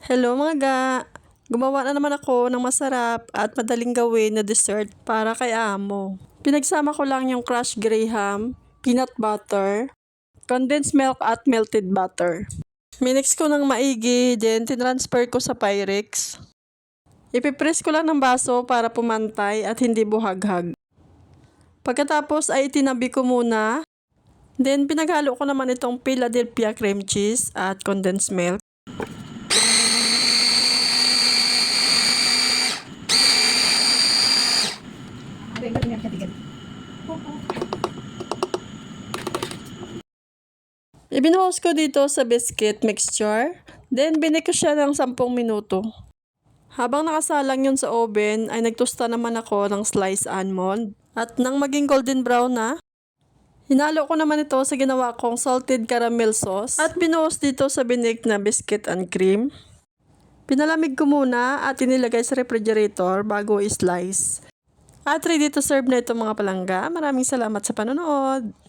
Hello mga ga! Gumawa na naman ako ng masarap at madaling gawin na dessert para kay amo. Pinagsama ko lang yung crushed graham, peanut butter, condensed milk at melted butter. Minix ko ng maigi, then tinransfer ko sa Pyrex. Ipipress ko lang ng baso para pumantay at hindi buhaghag. Pagkatapos ay itinabi ko muna. Then pinaghalo ko naman itong Philadelphia cream cheese at condensed milk. Ibinuhos ko dito sa biscuit mixture, then binik ko siya ng 10 minuto. Habang nakasalang yun sa oven, ay nagtosta naman ako ng sliced almond. At nang maging golden brown na, hinalo ko naman ito sa ginawa kong salted caramel sauce at binuhos dito sa binik na biscuit and cream. Pinalamig ko muna at inilagay sa refrigerator bago i-slice. At ready to serve na itong mga palangga. Maraming salamat sa panonood!